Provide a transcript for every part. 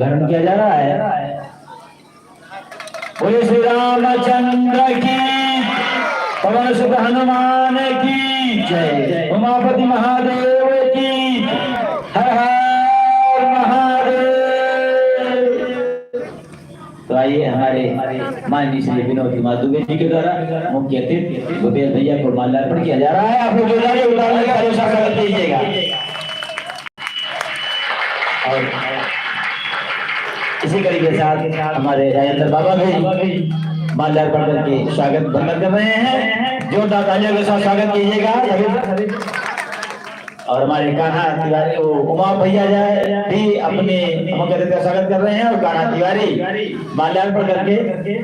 धर्म किया जा रहा है। बोले श्री रामचंद्र की, पवन सुत हनुमान की जय, उमापति महादेव की, हर हर महादेव। तो आइए हमारे माननीय श्री विनोद कुमार दुबे जी के द्वारा मुख्य अतिथि भूपेश भैया को माल्यार्पण किया जा रहा है। आप लोग उतारने का स्वागत कीजिएगा। और इसी कड़ी के साथ हमारे राजेंद्र बाबा भी माल्यार्पण करके स्वागत वंदन कर रहे हैं। जोरदार तालियों के साथ स्वागत कीजिएगा। और हमारे कान्हा तिवारी उमा भैया जाए भी अपने मुख्य का स्वागत कर रहे हैं। और कान्हा तिवारी माल्यार्पण करके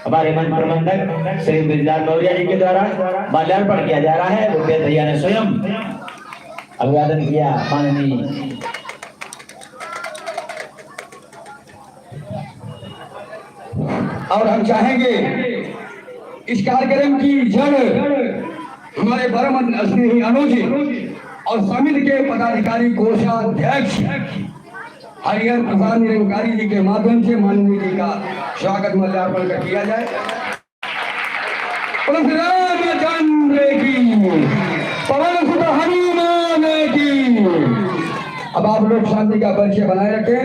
हमारे मंच प्रबंधक श्री बिरलाल मौर्य जी के द्वारा माल्यार्पण किया जा रहा है। भूपेश भैया ने स्वयं अभिवादन किया। माननीय और हम चाहेंगे इस कार्यक्रम की जड़ हमारे परम स्नेही अनुज और समिति के पदाधिकारी कोषाध्यक्ष हरिहर प्रसाद निरंकारी जी के माध्यम से माननीय जी का स्वागत माल्यार्पण कर किया जाए। रामचंद्र की, पवन सुत हनुमान की। अब आप लोग शांति का परिचय बनाए रखें।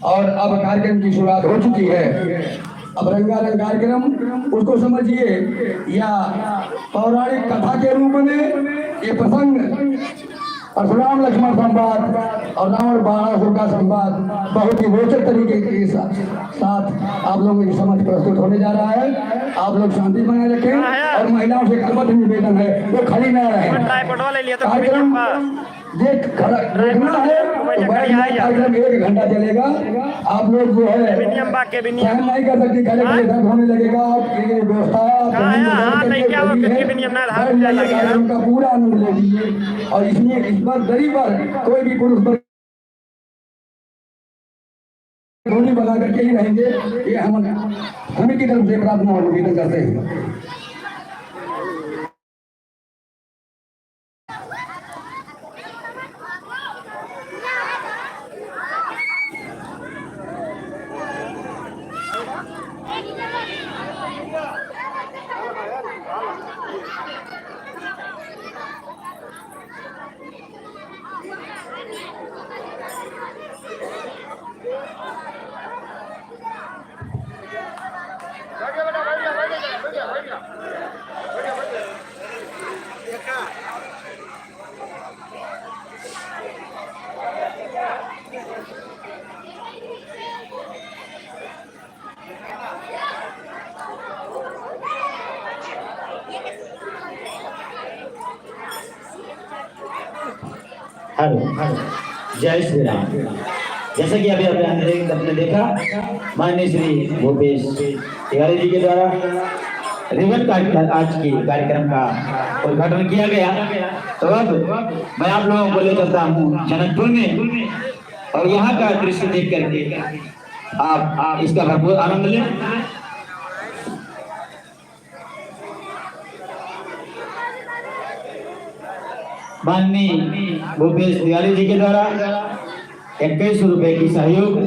और अब कार्यक्रम की शुरुआत हो चुकी है। अब रंगारंग कार्यक्रम उसको समझिए या पौराणिक कथा के रूप में ये प्रसंग परशुराम लक्ष्मण संवाद और रावण बाणासुर का संवाद बहुत ही रोचक तरीके के साथ आप लोगों की समझ प्रस्तुत होने जा रहा है। आप लोग शांति बनाए रखें और महिलाओं से करबद्ध निवेदन है वो खड़ी न रहे। कार्यक्रम देखना है तो कार्यक्रम 1 घंटा चलेगा। आप लोग जो है सहन नहीं कर सकती, खड़े खड़े दर्द होने लगेगा। कार्यक्रम का पूरा आनंद ले लीजिए। और इसमें इस पर दरी पर कोई भी पुरुष पर धोनी बना करके ही रहेंगे। ये हमें की तरफ से प्रार्थना और निवेदन करते हैं। हेलो, जय श्री राम। जैसा कि अभी आपने देखा माननीय श्री भूपेश तिवारी जी के द्वारा रिबन काट आज की कार्यक्रम का उद्घाटन किया गया। तो अब मैं आप लोगों को ले चलता हूँ जनकपुर में और यहाँ का दृश्य देख करके आप इसका भरपूर आनंद लें। माननीय भूपेश तिवारी जी के द्वारा 21 रुपए की सहयोग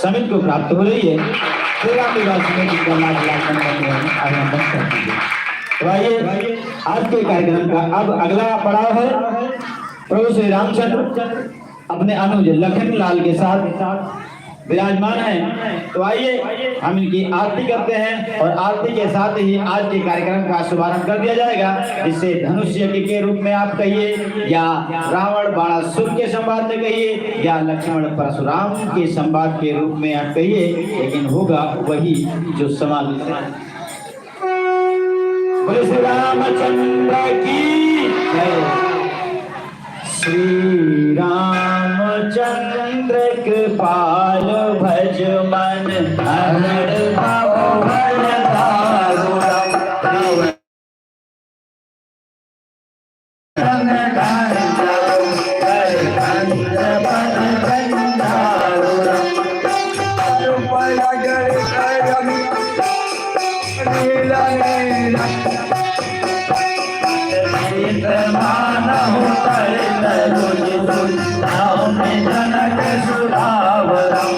समिति को प्राप्त हो रही है। तो आइए आज के कार्यक्रम का अब अगला पड़ाव है प्रभु श्री रामचंद्र अपने अनुज लखन लाल के साथ विराजमान है। तो आइए हम इनकी आरती करते हैं और आरती के साथ ही आज के कार्यक्रम का शुभारंभ कर दिया जाएगा, जिससे धनुष्य के रूप में आप कहिए या रावण बाणासुर के संवाद में कहिए या लक्ष्मण परशुराम के संवाद के रूप में आप कहिए, लेकिन होगा वही जो समाप्त है। बोले श्री रामचंद्र की जय। श्री रामचंद्र कृपाल भज मन हरण भाव भज दारुण मानहु तरित तुझ ताऊ में जनक सुरावरम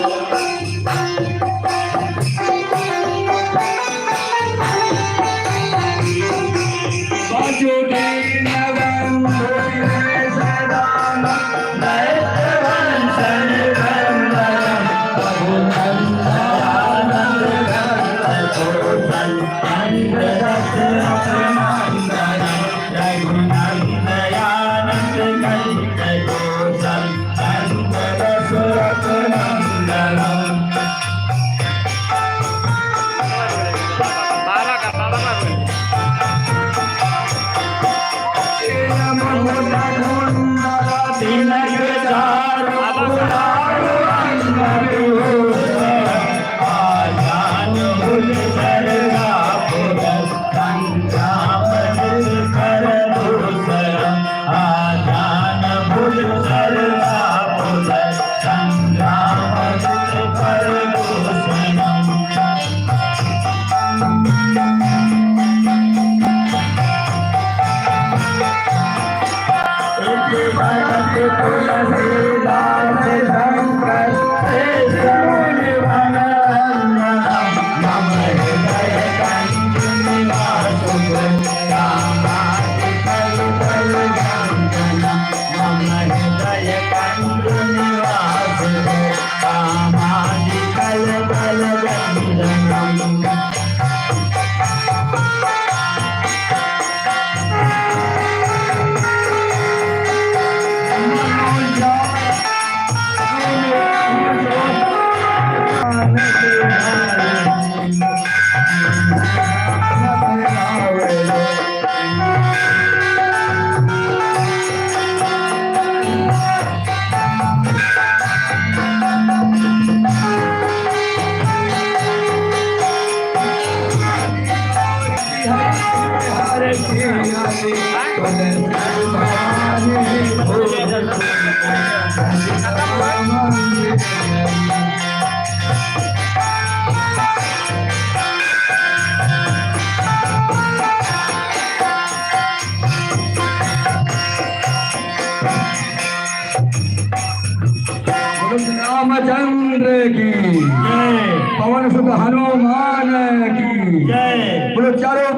रामचंद्र की जय पवन सुत हनुमान की जय बोलो चारों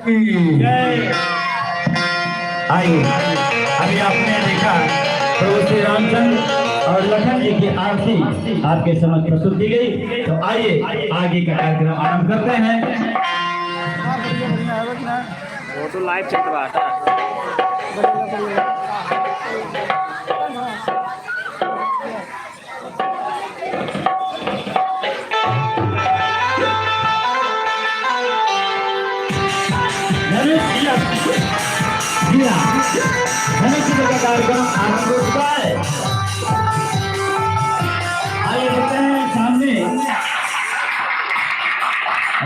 की जय। आइए अभी आपने देखा प्रभु श्री रामचंद्र और लखन जी की आरती आपके समक्ष प्रस्तुत की गई। तो आइए आगे का कार्यक्रम आरंभ करते हैं। वो तो लाइव चल रहा था। धनुष का कार्यक्रम आरंभ हो चुका है। आइए देखते हैं सामने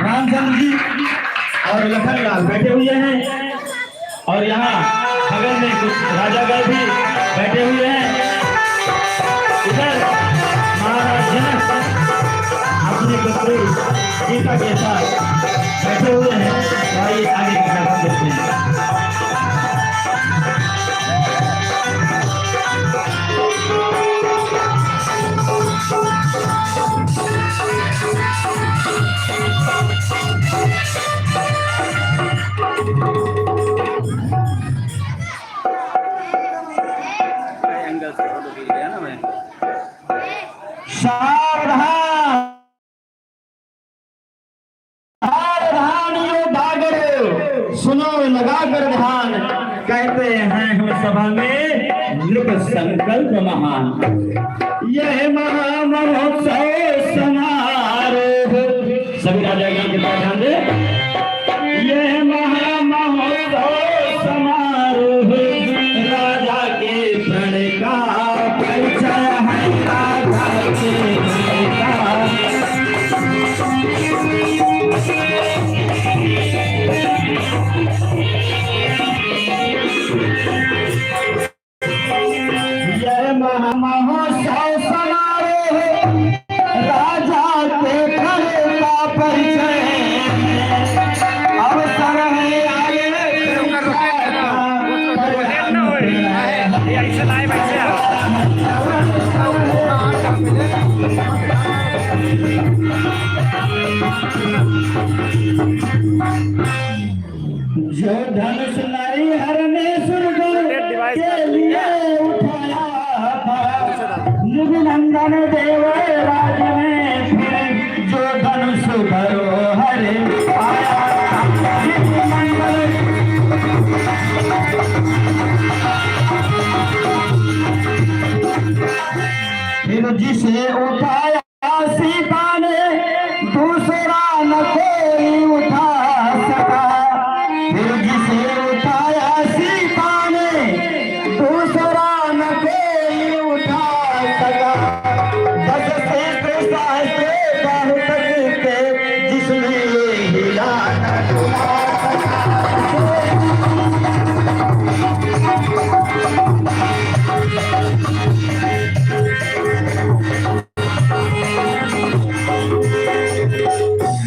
रामचंद्र जी और लखन लाल बैठे हुए हैं और यहाँ बगल में कुछ राजागण भी बैठे हुए हैं। इधर महाराज जनक अपने पुत्री सीता के साथ बैठे हुए हैं। तो आइए आगे का कार्यक्रम देखते हैं। एंगल से फोटो खींच लिया ना मैं। सावधान डागर सुनो लगाकर ध्यान। कहते हैं हम सभा में लिख संकल्प महान। यह महामहोत्सव समारोह सभी राजागण के पास ध्यान दे। यह महामहोत्सव समारोह राजा के प्रण का परिचय है। राजा के प्रण का यह महामहोत्सव समारोह राजा के प्रण का परिचय ऐसे लाइव ऐसे आओ। जो धनुष नारी हर ने सुरगुण के लिए उठाया था, नंदन देव राज में फिर जो धनुष धरोहर आया फिर जिसे उठाया सीता ने दूसरा न कोई उठा सका, फिर जिसे उठाया सीता ने दूसरा न कोई उठा सका। 10 सहस्त्र बाहु तक के जिसने ये हिला न डुला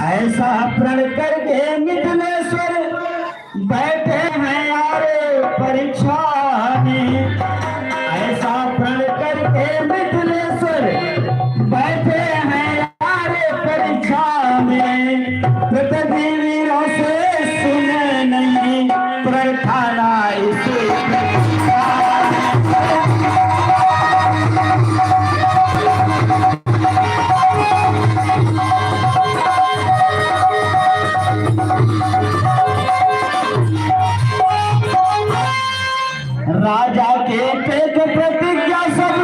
ऐसा प्रण करके मिथिलेश्वर बैठे हैं यार परीक्षा में, ऐसा प्रण करके मिथिलेश्वर बैठे हैं यार परीक्षा में। पृथ्वीवीरों से सुने नहीं प्रार्थना इसे राजा के पेट प्रतिज्ञा सब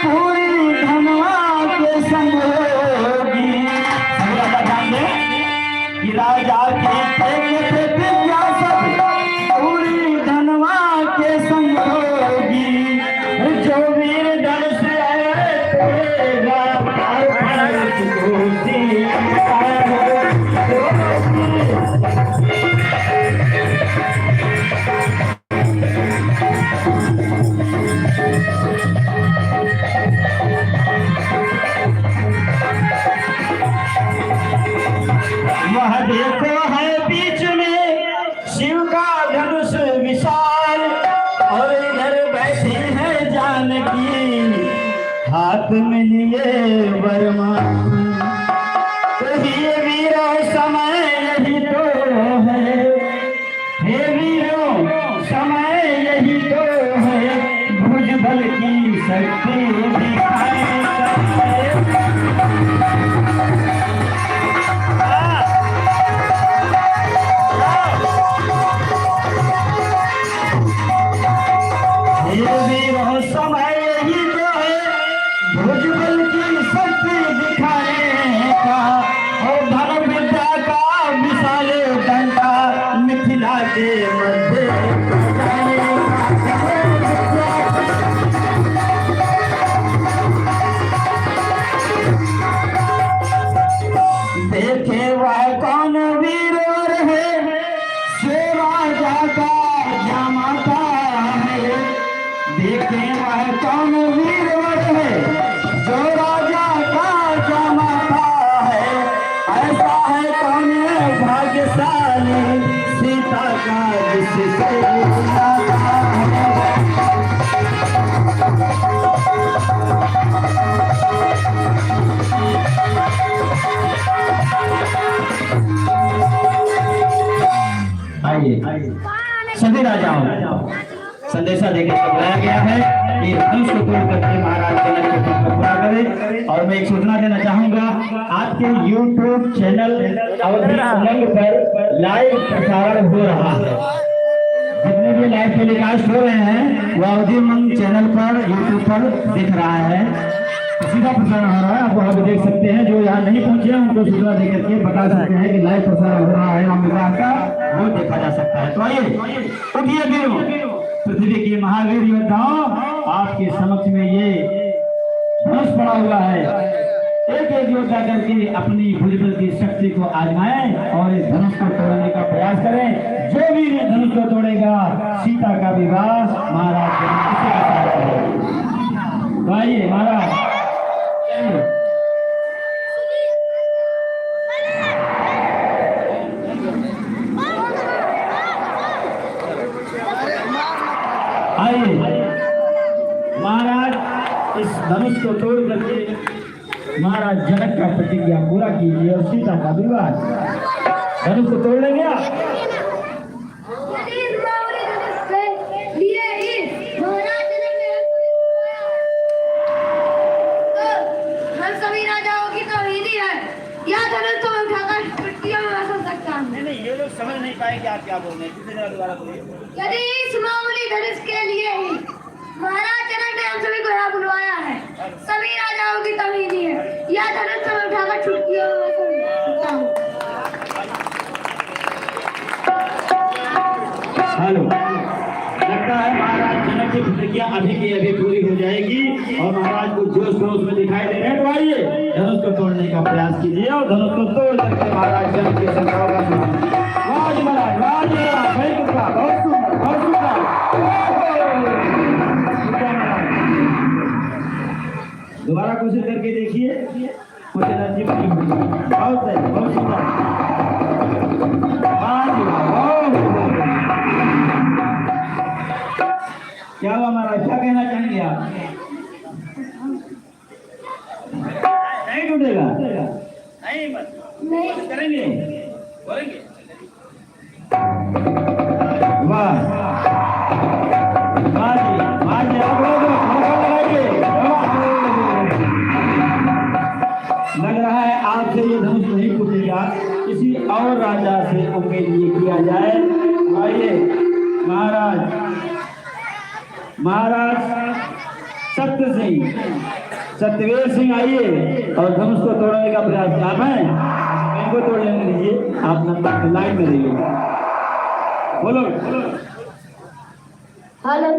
पूरी धनवा के संग होगी। कि राजा के पेट प्रतिज्ञा सब पूरी धनवा के संग होगी। जो वीर धनुष तोड़ेगा वह देखो है बीच में शिव का धनुष विशाल, और इधर बैठी है जानकी हाथ में लिए वरमान। हे वीरों समय यही तो है, हे वीरों समय यही तो है, भुजबल की शक्ति दिखाए। समय यही जो है भुजबल की शक्ति दिखाने का, और धन विद्या का विशाल डंडा मिथिला के मध्य देखे वह कौन वीर है, से राजा का जामाता है। देखे वह कौन वीरवर है, जो राजा का जमाता है। ऐसा है कौन भाग्यशाली, सीता का जिससे नाता है। आइए सभी राजाओं संदेशा देकर बुलाया गया है कि धनुष को तोड़ करके महाराज जनक के पद को पूरा करें। और मैं एक सूचना देना चाहूंगा, आज के YouTube चैनल अवधि उमंग पर लाइव प्रसारण हो रहा है। जितने भी लाइव टेलीकास्ट हो रहे हैं वो अवधि उमंग चैनल पर YouTube पर दिख रहा है, सीधा प्रसारण हो रहा है। आप वहाँ भी देख सकते हैं, जो यहाँ नहीं पहुंचे हैं उनको सूचना देकर के बता सकते हैं कि लाइव प्रसारण हो रहा है अमिताभ का, वो देखा जा सकता है। तो आइए उठिए वीरों, पृथ्वी के महावीर योद्धाओं, आपके समक्ष में ये धनुष पड़ा हुआ है। एक एक योद्धा करके अपनी भुजबल की शक्ति को आजमाएं और इस धनुष को तोड़ने का प्रयास करें। जो भी ये धनुष को तोड़ेगा सीता का विवाह महाराज के साथ करेगा। तो आइए महाराज आइए इस धनुष को तोड़ करके महाराज जनक का प्रतिज्ञा पूरा कीजिए और सीता का विवाह। धनुष को तोड़ लेंगे आप? यदि इस बावली धनुष से लिए ही महाराज जनक ने तो हम सभी राजाओं की तौहीदी है। यह धनुष तो उठाकर पट्टियों में बदल सकता है। नहीं, ये लोग समझ नहीं पाएंगे आप क्या बोल रहे हैं। किसी जगह दोबारा बोलिए। यदि इस मामूली धनुष के लिए ही महाराज जनक ने हम सभी को यहाँ बुलवाया है, सभी राजाओं की तौहीदी है। यह धनुष तो उठाकर छुट्टियों में बदल सकता हूँ। हेलो, लगता है महाराज जनक की प्रतिज्ञा अभी की अभी पूरी हो जाएगी और महाराज को जोश जोश में दिखाई दे रहे हैं। तो आइए धनुष को तोड़ने का प्रयास कीजिए और धनुष को तोड़ करके महाराज जनक के संकल्प का सुनाएं। वाह जी महाराज, वाह जी महाराज, सही कहा, बहुत सुंदर, बहुत सुंदर। दोबारा कोशिश करके देखिए, कुछ एनर्जी बनी हुई है। बहुत सही, बहुत सुंदर। वाह जी वाह, बहुत सुंदर। क्या हुआ महाराज, क्या कहना चाहेंगे आप? नहीं टूटेगा? नहीं नहीं करेंगे, बोलेंगे। वाह वाह जी, वाह जी, आप लोग लगाइए। लग रहा है आपसे ये धनुष नहीं टूटेगा, किसी और राजा से उम्मीद ये किया जाए। आइए महाराज सत्य सिंह, सत्यवीर सिंह, आइए और धनुष को तोड़ने का प्रयास। आप हैं, इनको तोड़ लेने दीजिए। आप नंबर लाइन में रहिए। बोलो हेलो।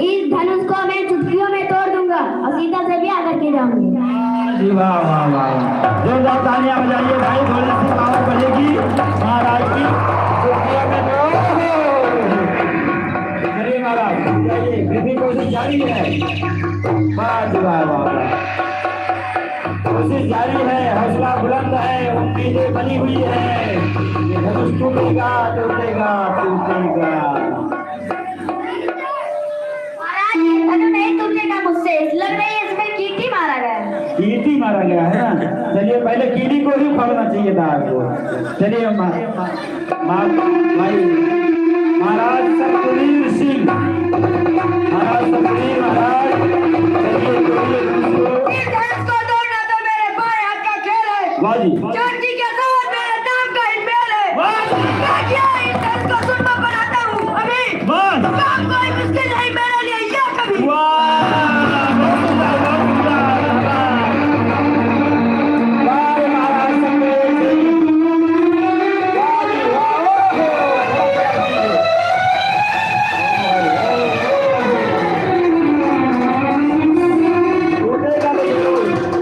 इस धनुष को मैं चुटकियों में तोड़ दूंगा और सीता से ब्याह करके जाऊंगी। जी वाह वाह वाह, जोरदार तालियां बजाइए भाई, थोड़ी सी पावर बढ़ेगी महाराज की। चुटकियों में चलिए महाराज, जाइए, वृद्धि कोशिश जारी है। वाह जी वाह वाह, कोशिश जारी है, हौसला बुलंद है, उम्मीदें बनी हुई है। ये धनुष टूटेगा टूटेगा टूटेगा। महाराज ये धनुष नहीं टूटेगा मुझसे, लग रहा है इसमें कीटी मारा गया है। कीटी मारा गया है ना? चलिए पहले कीड़ी को ही फोड़ना चाहिए था आपको। चलिए भाई महाराज सतवीर सिंह, महाराज सतवीर महाराज, चलिए तोड़िए इस धनुष को तोड़ना तो मेरे बाएं हाथ का खेल है। वाह जी, चोटी के साथ मेरे नाम का ही मेल है। मैं क्या इस धनुष को सुरमा बनाता हूँ अभी। वाह काम कोई मुश्किल नहीं मेरे लिए या कभी। वाह, बहुत सुंदर, बहुत सुंदर। वाह महाराज सतवीर सिंह, वाह जी वाह।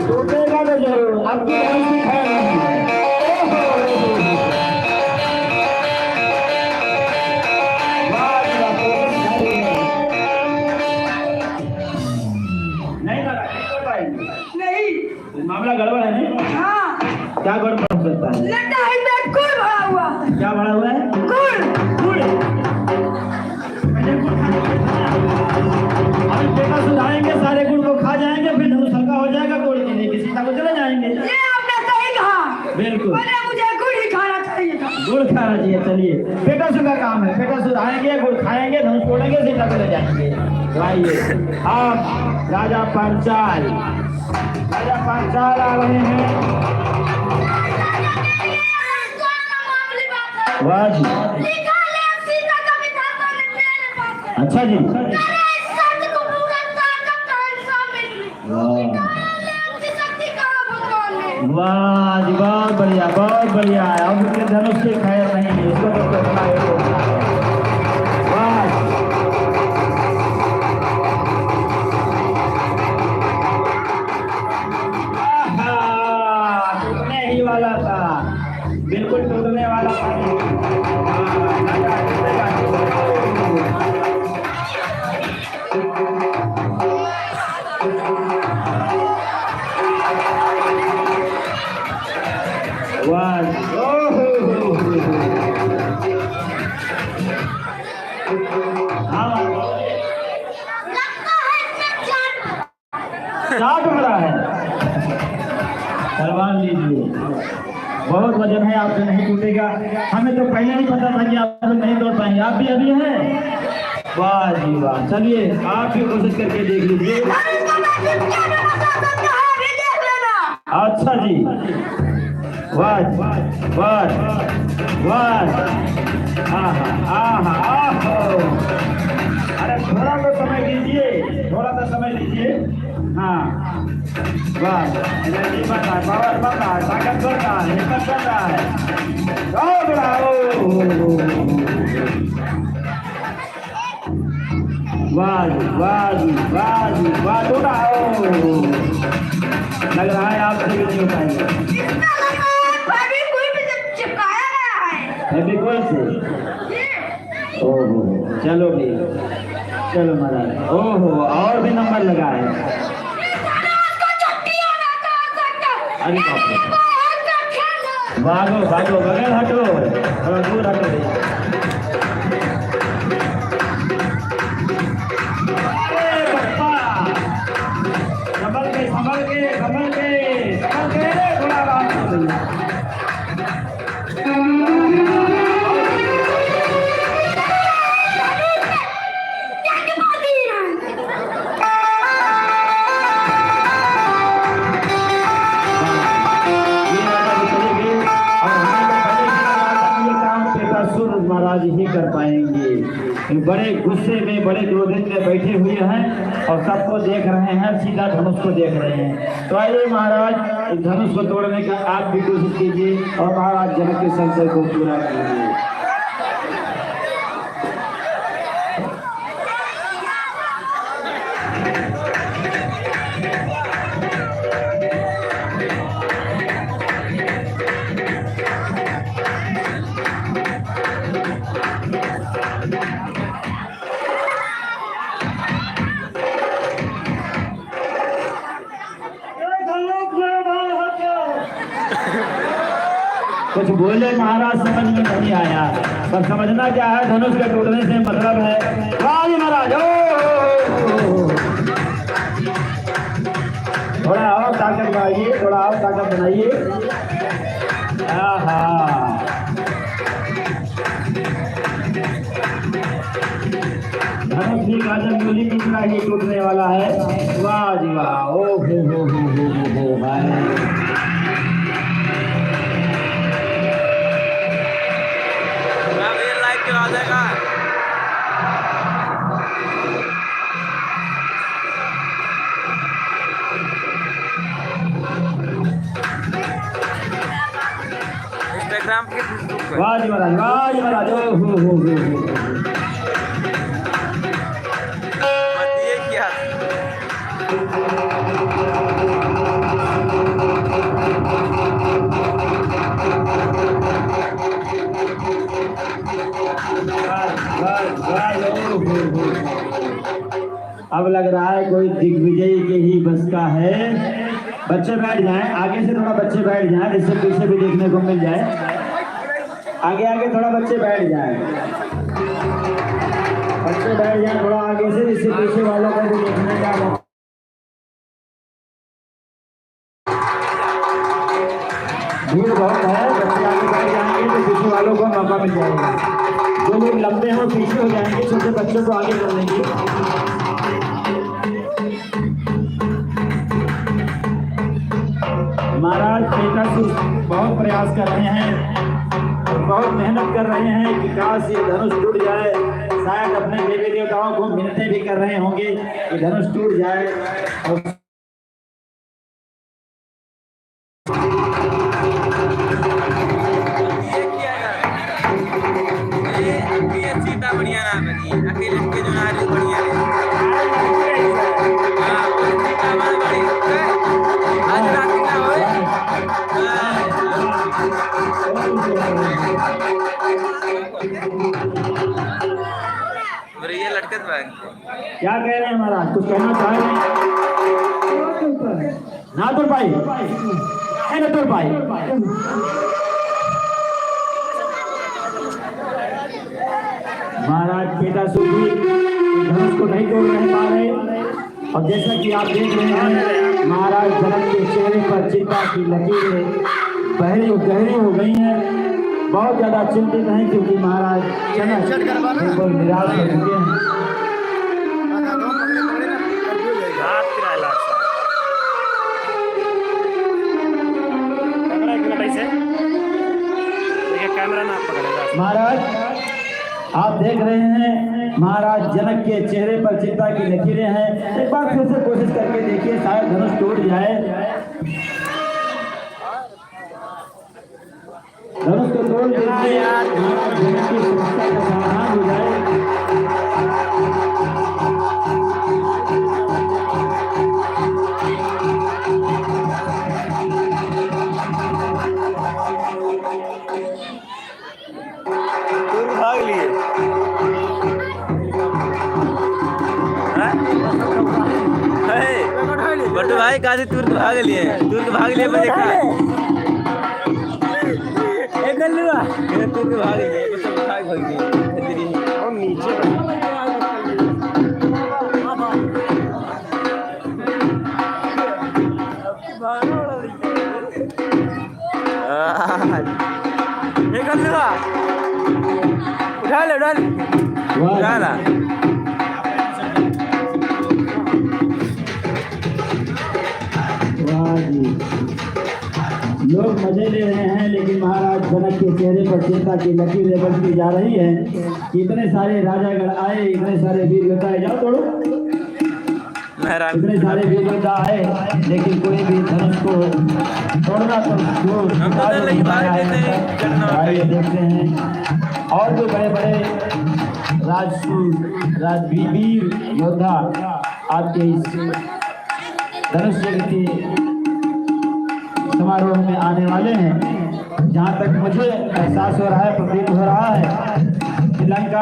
टूटेगा तो जरूर, आपकी धनुष की खैर नहीं। वाह जी वाह, नहीं महाराज, नहीं कर पाएंगे। नहीं। मामला गड़बड़ है नहीं? हाँ। क्या गड़बड़ हो सकता है? लगता है मैं गुड़ भरा हुआ। क्या बड़ा हुआ है? गुड़। गुड़। पहले गुड़ खाने के बाद अभी पेटा सुधारेंगे, सारे गुड़ को खा जाएंगे, फिर धनुष हल्का हो जाएगा, तोड़ के लेके सीता को चले जाएंगे। ये आपने सही कहा। बिल्कुल, पहले मुझे गुड़ ही खाना चाहिए था। गुड़ खाना चाहिए। चलिए पेटा का काम है, पेटा सुधारेंगे, गुड़ खाएंगे, धनुष तोड़ेंगे, सीता को ले जाएंगे। तो आइए आप राजा पांचाल, राजा पांचाल आ रहे हैं। वाह जी, निकाले सीता का विधाता ने मेरे पास है। अच्छा जी, मेरे इस शब्द को पूरा ताकत का इंसान मिली। वाह निकाले अपनी शक्ति कहाँ भगवान ने। वाह जी, बहुत बढ़िया, बहुत बढ़िया। अब उसके धनुष की खैर नहीं है, इसको तो तोड़ना है, तोड़ना है। वाह, आहा, टूटने ही वाला था, बिल्कुल टूटने वाला था। वाह, ओहो, बहुत वजन है, आपसे नहीं टूटेगा। हमें तो पहले नहीं पता था कि आप लोग नहीं दौड़ पाएंगे, आप भी अभी हैं। वाह जी वाह, चलिए आप भी कोशिश करके देख लीजिए। अच्छा जी, वाह वाह वाह, अरे थोड़ा तो समय दीजिए, थोड़ा तो समय दीजिए। हाँ वाह, एनर्जी बढ़ रहा है, पावर बढ़ रहा है, ताकत बढ़ रहा है, हिम्मत बढ़ रहा है। वाह वाह वाह वाह, थोड़ा लग रहा है आपसे भी नहीं हो पाएगा। फेविकोल से ओहो, चलो भी, चलो महाराज। ओहो, और भी नंबर लगा है। अरे बाप रे, भागो भागो, बगल हटो, थोड़ा दूर हटो। संभल के संभल के संभल के, थोड़ा आराम से। महाराज ही कर पाएंगे। बड़े गुस्से में, बड़े क्रोधित में बैठे हुए हैं और सबको देख रहे हैं, सीधा धनुष को देख रहे हैं। तो आइए महाराज, इस धनुष को तोड़ने का आप भी कोशिश कीजिए और महाराज जनक के संशय को पूरा कीजिए। कुछ बोले महाराज, समझ में नहीं आया, पर समझना क्या है, धनुष के टूटने से मतलब है। वाह महाराज, थोड़ा और ताकत बढ़ाइए, थोड़ा और ताकत बनाइए। धनुष भी गाजर मूली की तरह ही टूटने वाला है। वाह जी वाह, ओ हो भाई। इंस्टाग्राम के फेसबुक पर। वाह जी महाराज, वाह जी महाराज, ओ हो ये क्या? अब लग रहा है कोई दिग्विजय के ही बस का है। बच्चे बैठ जाएं, आगे से थोड़ा बच्चे बैठ जाएं, जिससे पीछे भी देखने को मिल जाए। आगे आगे थोड़ा बच्चे बैठ जाएं, बच्चे बैठ जाएं थोड़ा आगे से, जिससे पीछे वालों को भी देखने का मौका। भीड़ बहुत है, बच्चे आगे बैठ जाएंगे तो पीछे वालों को मौका मिल जाएगा। जो लोग लंबे हैं वो पीछे हो जाएंगे, छोटे बच्चों को आगे कर लेंगे। महाराज पेटासुर बहुत प्रयास कर रहे हैं, बहुत मेहनत कर रहे हैं कि काश ये धनुष टूट जाए। शायद अपने देवी देवताओं को मिलते भी कर रहे होंगे कि धनुष टूट जाए। और चीता बढ़िया ना बनी, अकेले के जो नारी बढ़िया है। आज रात का होए ये लटकत बैंक क्या कह रहे हैं महाराज, कुछ कहना चाह रहे हैं? ना तुर पाई है, ना तुर पाई। महाराज पेटासुर धनुष को नहीं तोड़ नहीं पा रहे, और जैसा कि आप देख रहे हैं महाराज जनक के चेहरे पर चिंता की लकीर है। गहरी हो गई हैं, बहुत ज्यादा चिंतित हैं क्योंकि महाराज जनक बिल्कुल निराश हो चुके हैं। महाराज आप देख रहे हैं महाराज जनक के चेहरे पर चिंता की लकीरें हैं। एक बार फिर से कोशिश करके देखिए, शायद धनुष टूट जाए। धनुष को तोड़ दीजिए, जनक की समस्या का समाधान हो जाए। भाग लिए बट्टू भाई कहा से तुर्क भाग लिए मैं देखा एक गल्लुआ तुर्क भाग लिए बस भाग गए और नीचे एक गल्लुआ उठा ला लोग मजे ले रहे हैं, लेकिन महाराज जनक के चेहरे पर चिंता की लकीरें बढ़ती जा रही है। इतने सारे राजागण आए, इतने सारे वीर योद्धा, जाओ तोड़ो, इतने सारे वीर योद्धा आए, लेकिन कोई भी धनुष को तोड़ना आइए देखते हैं और भी बड़े बड़े राजवीर योद्धा आपके इस धनुष के समारोह में आने वाले हैं। जहाँ तक मुझे एहसास हो रहा है, प्रतीत हो रहा है, श्रीलंका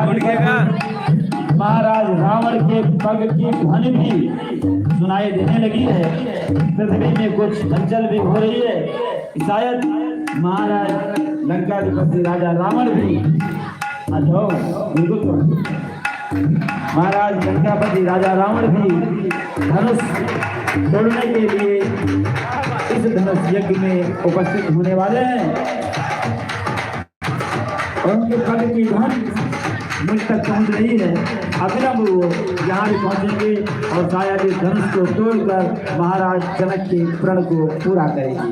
महाराज रावण के पग की ध्वनि भी सुनाई देने लगी है। पृथ्वी में कुछ हलचल भी हो रही है। शायद महाराज लंकाधिपति राजा रावण भी बिल्कुल महाराज लंकापति राजा रावण भी धनुष तोड़ने के लिए इस धनुष यज्ञ में उपस्थित होने वाले हैं। उनके पद की ध्वनि मुझ तक पहुंच रही है। अविलंब वो यहाँ भी पहुंचेंगे और शायद इस धनुष को तोड़कर महाराज जनक के प्रण को पूरा करेंगे।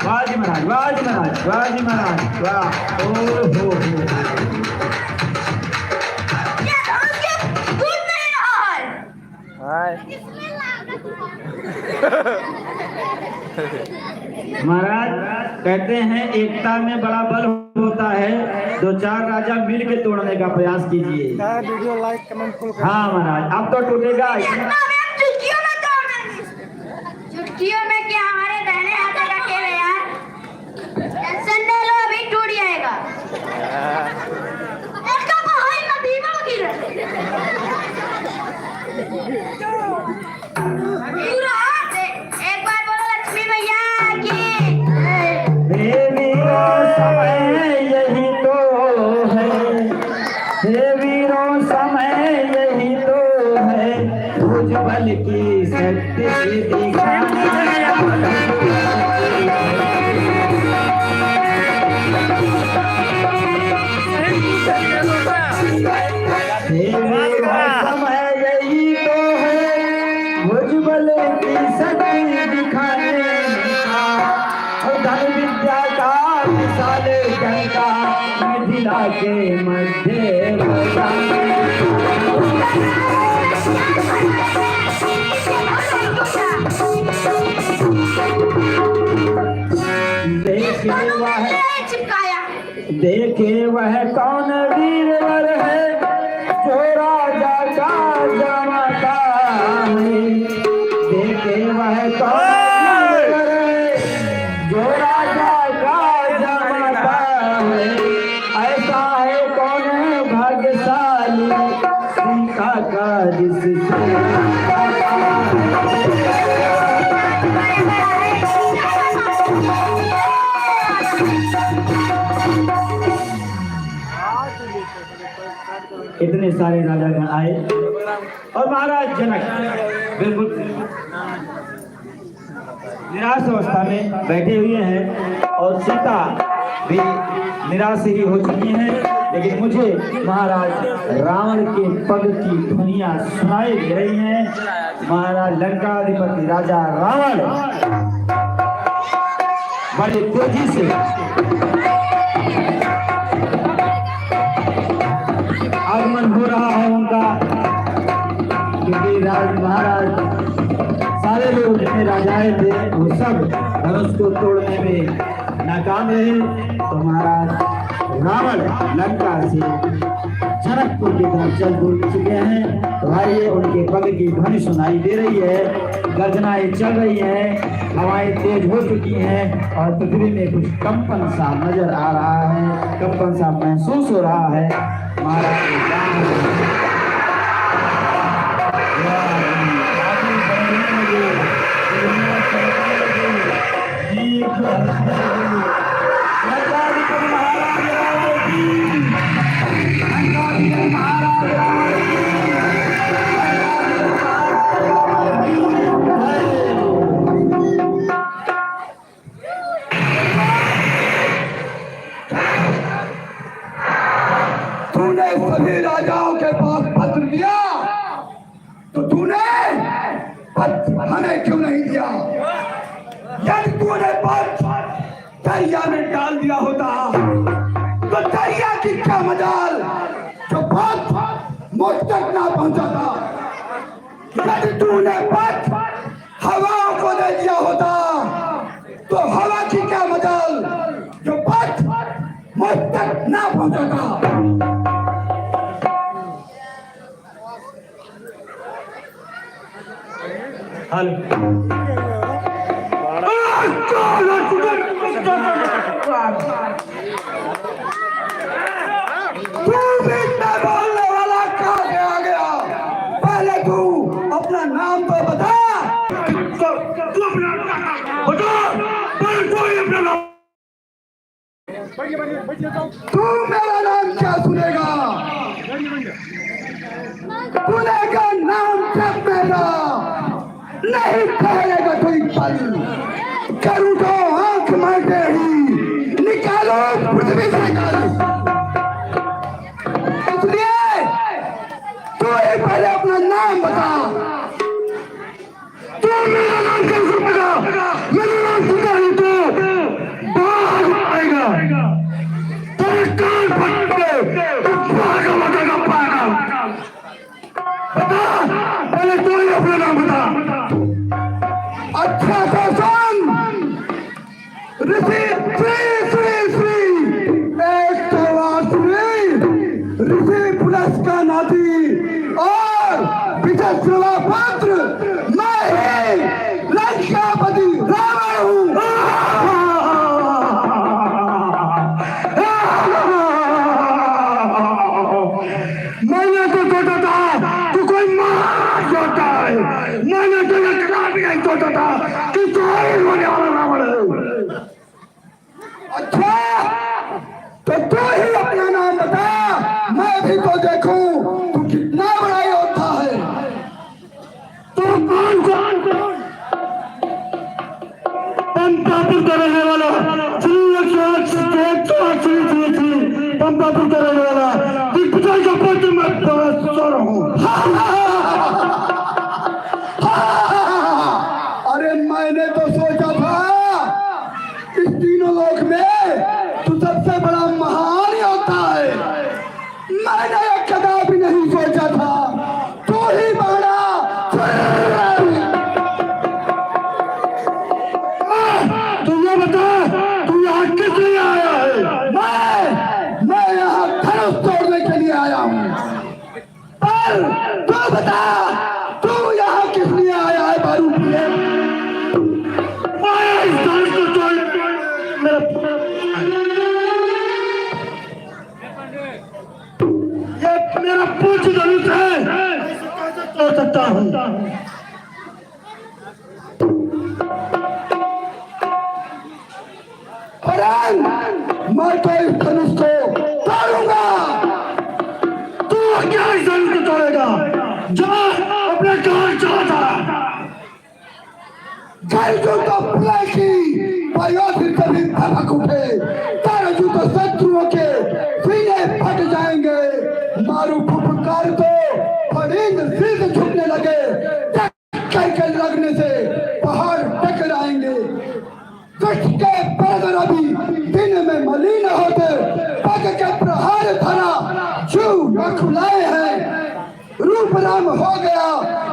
वाह जी महाराज, वाह जी महाराज, वाह जी महाराज, वाह। ओ हो महाराज कहते हैं एकता में बड़ा बल होता है। 2-4 राजा मिल के तोड़ने का प्रयास कीजिए। वीडियो लाइक कमेंट फुल हाँ महाराज, अब तो टूटेगा। चुटकियों में क्या हमारे दाहिने हाथ का खेल है यार। टेंशन ले लो, अभी टूट जाएगा। इसका भाई नदीमा वकील है। एक बार बोलो लक्ष्मी भैया की। देवी समय यही तो है, देवीरों समय यही तो है, उज्ज्वल की शक्ति दिखाने। समय यही तो है, उज्ज्वल की शक्ति दिखाने का, धन विद्या का विशाल गंगा मिथिला के मध्य देखे वह कौन वीरवर है, जो राजा का जमाता है। देखे वह कौन वीरवर है, जो राजा का जमाता है। ऐसा है कौन भाग्यशाली, सीता का जिससे इतने सारे राजागण आए और महाराज जनक बिल्कुल निराश अवस्था में बैठे हुए हैं और सीता भी निराश ही हो चुकी हैं। लेकिन मुझे महाराज रावण के पग की ध्वनियां सुनाई दे रही हैं। महाराज लंकाधिपति राजा रावण बड़े तेजी से आगमन हो रहा है उनका, क्योंकि महाराज सारे लोग जितने राजाएं थे वो सब धनुष को तोड़ने में नाकाम रहे। तो महाराज रावण लंका से जनकपुर की तरफ चल चुके हैं। तो आइए उनके पग की ध्वनि सुनाई दे रही है, गर्जनाएं चल रही हैं, हवाएं तेज हो चुकी हैं और पृथ्वी में कुछ कंपन सा नजर आ रहा है, कंपन सा महसूस हो रहा है। महाराज तूने सभी राजाओं के पास पत्र दिया, तो तूने पत्र हमें क्यों नहीं दिया? यदि तूने पत्र दरिया में डाल दिया होता तो दरिया की क्या मजाल जो पत्र मुझ तक ना पहुंचा था। यदि तूने पत्र हवाओं को दे दिया होता तो हवा की क्या मजाल जो पत्र मुझ तक ना पहुंचा था। बोलने वाला कहाँ से आ गया? पहले तू अपना नाम तो बता। तू मेरा नाम क्या सुनेगा? सुनेगा नाम जब मेरा नहीं ठहरेगा कोई पल। करूँ तो आंख मारते ही निकालो पृथ्वी से निकालो। इसलिए तू एक पहले अपना नाम बता। तू मेरा नाम कैसे बता? मेरा नाम सुना ही तो बाहर आएगा। तेरे कान फट गए, तू पागल बतेगा पागल। बता, पहले तू ही अपना नाम बता। अच्छा तो सुन, ऋषि श्री श्री श्री एक ऋषि पुलस का नाती और विचक्षणा पात्र मैं ही लंकापति रावण हूँ। मैंने तो सोचा था तू कोई महाराज होता है। मैंने तो कभी भी नहीं सोचा था कि तू ही होने वाला रावण है। अच्छा तो तू ही अपना नाम बता, मैं भी तो देखूं तू कितना बड़ा योद्धा है। तू कौन पंपापुर का रहने वाला? पंपापुर का रहने वाला दिग्विजय का पुत्र मैं सो रहा हूँ। अरे मैंने तो सोचा था इस तीनों लोक में तू सबसे बड़ा महान होता है। मैंने कदापि नहीं सोचा था तू ही बड़ा। तू ये बता, तू यहाँ किस लिए आया है? मैं यहाँ धनुष तोड़ने के लिए आया हूँ। पर तू बता, तू यहाँ किस लिए आया है? बारू मेरा पूछ धनुष है, तोड़ सकता हूँ। मैं तो इस धनुष को तोड़ूंगा। तू क्या इस धनुष को तोड़ेगा? जा अपने घर चला जा। घर जो तो की फिर कभी भड़क उठे, तारा जो तो शत्रुओं के सीने फट जाएंगे। मारू फुफकार तो फरिंद सिर से झुकने लगे, टक्कर के लगने से पहाड़ टकराएंगे। दुष्ट के पैदल अभी दिन में मलिन होते, पग के प्रहार धरा जो न खुलाए हैं। रूप राम हो गया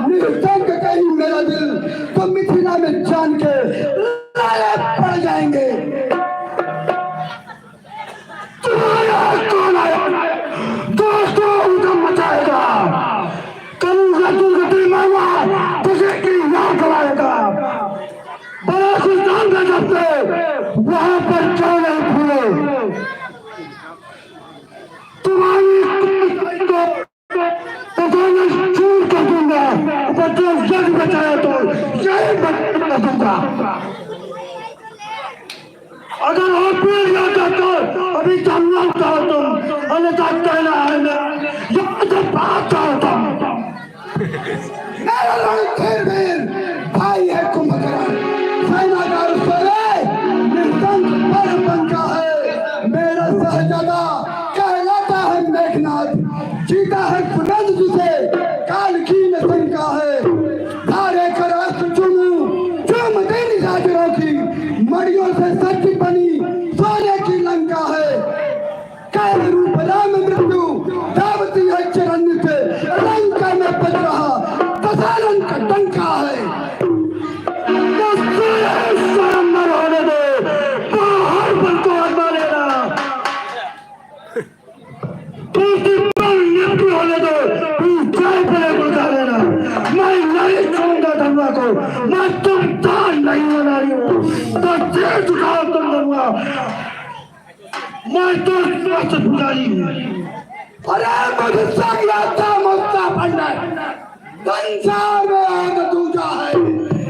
निर्धंग कहीं मेरा दिल, तो मिथिला में जान के लाले पड़ जाएंगे। तुम्हारा कौन आया दोस्तों उधम मचाएगा, करूंगा दुर्गति मांगा तुझे की याद कराएगा। बड़ा सुल्तान का जब से वहां पर क्यों नहीं भूले, तुम्हारी चूर कर दूंगा, जो जग बचाया तो यही कर दूंगा। अगर और पीर जाता तो अभी जन्म का हो तुम, अन्यथा कहना है यहाँ से भागता हो तुम। मेरा रणधीर भाई है कुंभकर्ण, सेनागार सोए निस्तंभ पर पंखा है। मेरा सहजादा कहलाता है मेघनाथ, जीता है पुनंद जिसे काल की न शंका है। धारे कर अस्त्र चूम देनी राजरों की, मड़ियों से सच बनी सोने की लंका है। काल रूप राम मृत्यु धावती है चरण से, लंका में बज रहा दशानन का डंका है। होने दे बाहर पर को आत्मा लेना, होने दो जाए पड़े बुझा लेना। मैं नहीं छोड़ूंगा धर्मा को, मैं तुम दान नहीं बना रही हूँ तो जेल चुकाओ तुम धर्मा, मैं तो स्वस्थ पुजारी हूँ। अरे मुझे संगता मुक्ता पंडित संसार में आग दूजा है,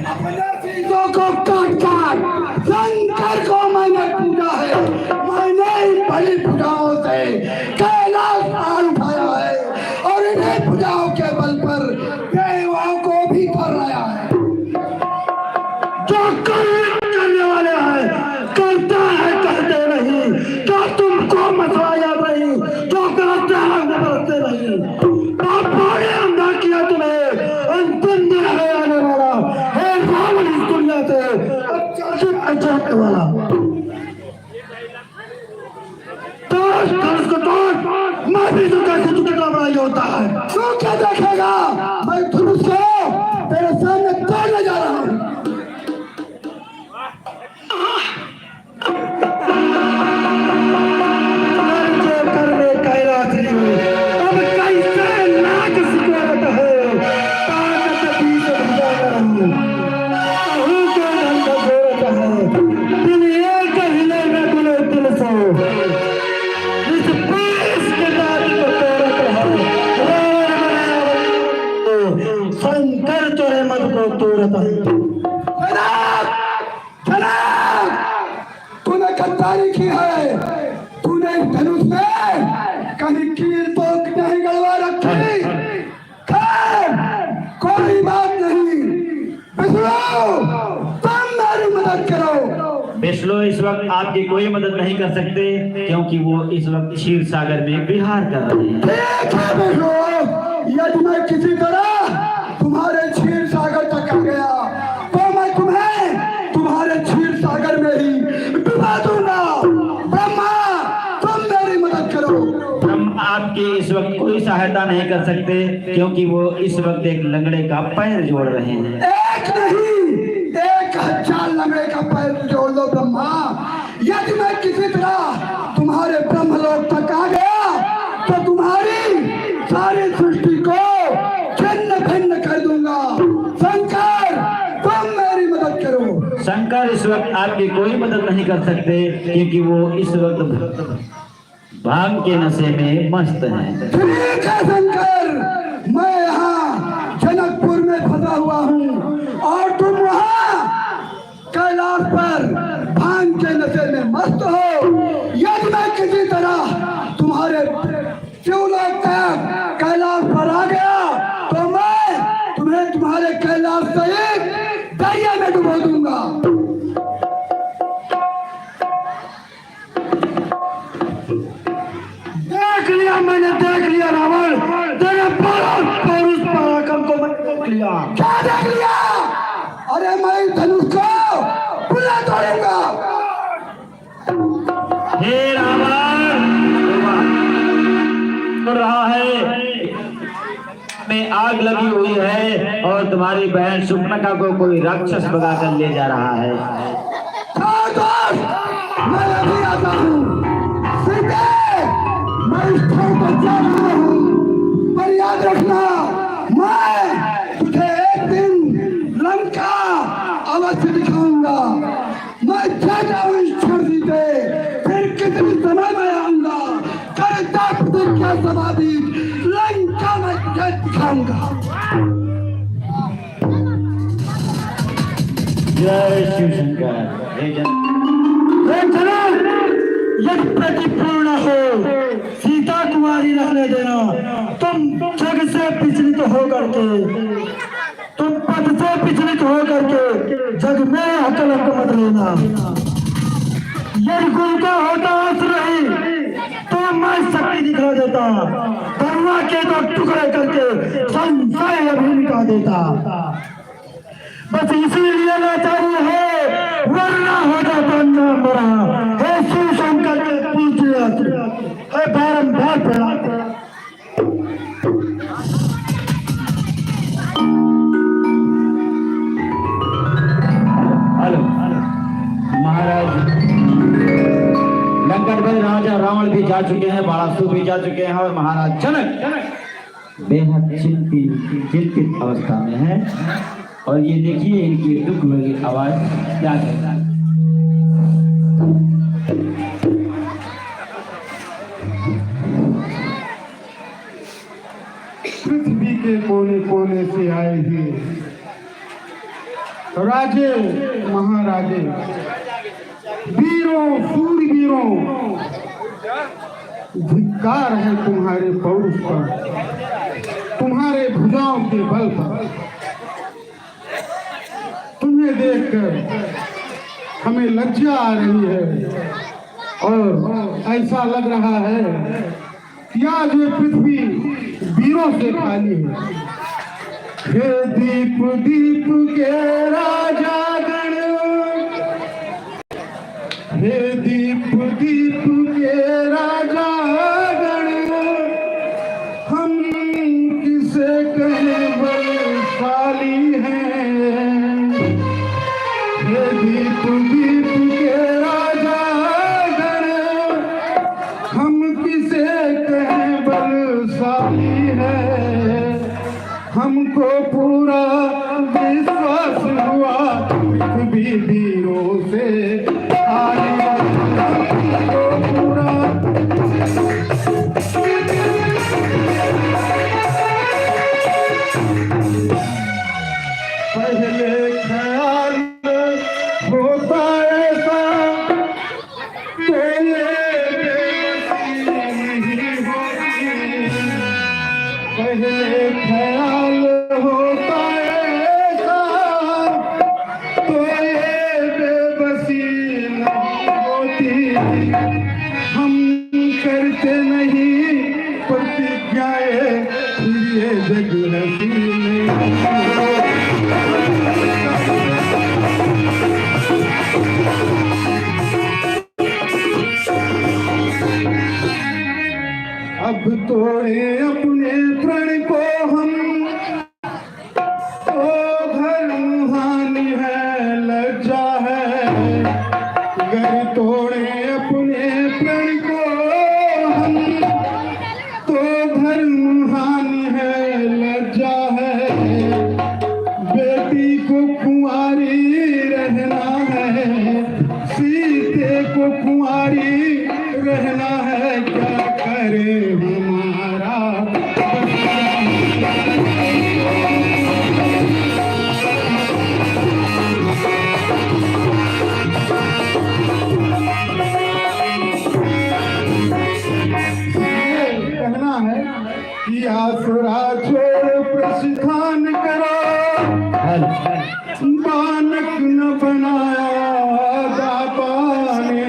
अपने चीजों को काट काट शंकर को मैंने पूजा है। मैंने बड़ी पूजाओं से कैलाश पार उठाया है, और इन्हीं पूजाओं के बल पर देवों को भी कर रहा है। जो करने वाले हैं करता है कहते नहीं, जो तुमको मसवाया नहीं, जो करते हैं बरसते नहीं। बड़े अंधा किया तुम्हें, अंतिम दिन है आने वाला है रावण इस दुनिया से जाने वाला। मैं भी तो कैसे टुकड़ा बड़ा होता है, तू क्या देखेगा? मैं धनुष को तेरे सामने तोड़ने जा रहा हूँ। तूने गद्दारी की है, तूने धनुष में कहीं कील तो नहीं गड़वा रखी। खैर कोई बात नहीं, विष्णु तुम मेरी मदद करो। विष्णु इस वक्त आपकी कोई मदद नहीं कर सकते, क्योंकि वो इस वक्त क्षीर सागर में विहार कर रहे हैं। ठीक है विष्णु, यदि मैं किसी तरह तुम्हारे क्षीर सागर तक आ गया तो मैं तुम्हें तुम्हारे क्षीर सागर में ही डुबा दूंगा। ब्रह्मा तुम मेरी मदद करो। हम आपकी इस वक्त कोई सहायता नहीं कर सकते, क्योंकि वो इस वक्त एक लंगड़े का पैर जोड़ रहे हैं। एक नहीं 1000 लंगड़े का पैर जोड़ लो ब्रह्मा। यदि मैं किसी तरह तुम्हारे ब्रह्मलोक तक आ गया तो तुम्हारी सारी सृष्टि को छिन्न भिन्न कर दूंगा। शंकर तुम मेरी मदद करो। शंकर इस वक्त आपकी कोई मदद नहीं कर सकते, क्योंकि वो इस वक्त भांग के नशे में मस्त हैं। ठीक है शंकर, मैं यहाँ जनकपुर में फंसा हुआ हूँ और तुम वहाँ कैलाश पर भांग के नशे में मस्त हो। यदि मैं किसी तरह तुम्हारे शिवलोक तक कैलाश पर आ गया तो मैं तुम्हें तुम्हारे कैलाश सहित दरिया में डुबो दूंगा। देख लिया, मैंने देख लिया रावण, तेरे पौरुष पराक्रम को मैंने देख लिया। क्या देख लिया? अरे मैं धनुष को पूरा तोड़ूंगा। हे रावण, तो रहा है में आग लगी हुई है और तुम्हारी बहन सुपनका को कोई राक्षस भगा कर ले जा रहा है। मैं अभी आता हूँ, मैं इस ठाव पर जा रहा हूँ, पर याद रखना मैं तुझे एक दिन लंका अवश्य दिखाऊंगा। मैं जाता हूँ इस छड़ी पे, फिर कितने समय में आऊंगा, करता प्रतिज्ञा समाधि लंका में दिखाऊंगा। जय शिव शंकर। यदि प्रतिपूर्ण हो सीता कुमारी रहने देना, तुम जग से विचलित होकर के, तुम पद से विचलित होकर के जग में हकलंक मत लेना। यदि गुरु का होता आश्रय तो मैं शक्ति दिखा देता, बरुआ के तो टुकड़े करके संशय अभी मिटा देता। बस इसीलिए लाचारी है, वरना हो जाता न मरा। हे शिव शंकर के पूज्य है बारंबार प्रणाम। हेलो महाराज, लंकापति राजा रावण भी जा चुके हैं, बाणासुर भी जा चुके हैं और महाराज जनक बेहद चिंतित अवस्था में है। और ये देखिए इनकी दुख भरी आवाज क्या कहता है। पृथ्वी के कोने कोने से आए हैं राजे महाराजे, वीरों सूरवीरों, धिक्कार है तुम्हारे पौरुष पर, तुम्हारे भुजाओं के बल पर। तुम्हें देखकर हमें लज्जा आ रही है और ऐसा लग रहा है कि आज ये पृथ्वी वीरों से खाली है। हे दीप दीप के राजा गण, हे दीप दीप के राजा गण, हम किसे कहें बलशाली हैं। हे दीप दीप के राजा गण, हम किसे कहें बलशाली है। हमको पूरा विश्वास हुआ पृथ्वी वीरों से खाली है। हमको पूरा पहले ख्याल होता ऐसा तो ये बेबसी नहीं होती। पहले ख्याल होता ऐसा तो ये बेबसी नहीं होती। हम करते नहीं प्रतिज्ञाएं, फिर ये जग हंसी नहीं होती। अब तोड़े अपने प्रण को हम, तो धर्म हानि है लज्जा है। अगर तोड़े अपने प्रण को हम, तो धर्म हानि है लज्जा है। बेटी को कुंवारी रहना है, सीते को कुंवारी रहना है। क्या करे हमारा कहना है कि आसरा छोड़ प्रस्थान करो, बानक न बनाया दाता ने।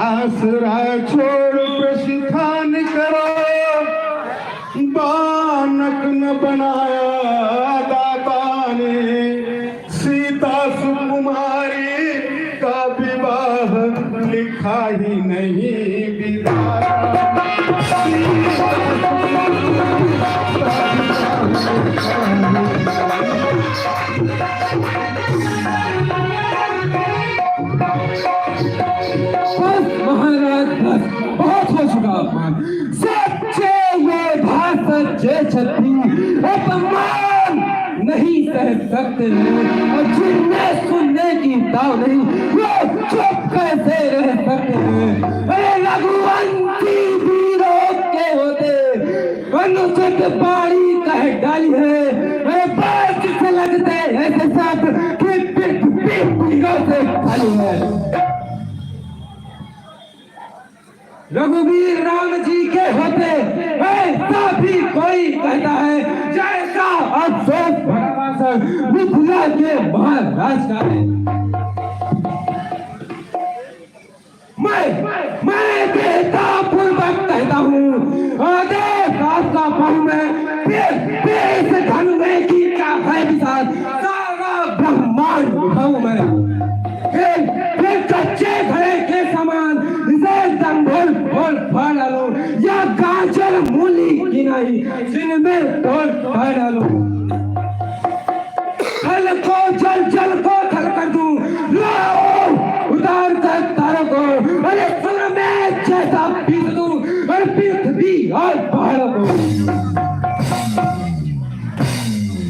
आसरा छोड़ प्रस्थान बनाया दाता ने, सीता सुकुमारी का विवाह लिखा ही नहीं विधाता। महाराज बहुत हो चुका अपमान। सच्चे ये भाषण जे छत्री अपमान नहीं सह सकते हैं, और जिन्हें सुनने की दाव नहीं वो चुप कैसे रह सकते हैं। अरे रघुवंशी वीरों के होते अनुचित बाणी कह डाली है। अरे बात से लगते ऐसे साथ कि पीढ़ियों से खाली है। रघुवीर राम जी के होते ऐसा भी कोई कहता है जैसा अफसोस भगवान मिथिला के महाराज का है। मैं बेटा पूर्वक कहता हूँ, देश आपका पाऊँ मैं, इस धन में की क्या है विशाल, सारा ब्रह्मांड दिखाऊँ मैं। फिर कच्चे घड़े के समान इसे दंभोल बोल फाड़ डालो, या गाजर मूली की नहीं जिनमें तोड़ फाड़ डालो। खल को जल जल को खल कर दूं, लाओ उतार कर तारों को, अरे सुर में जैसा पीस दूं, और पृथ्वी और पहाड़ों को।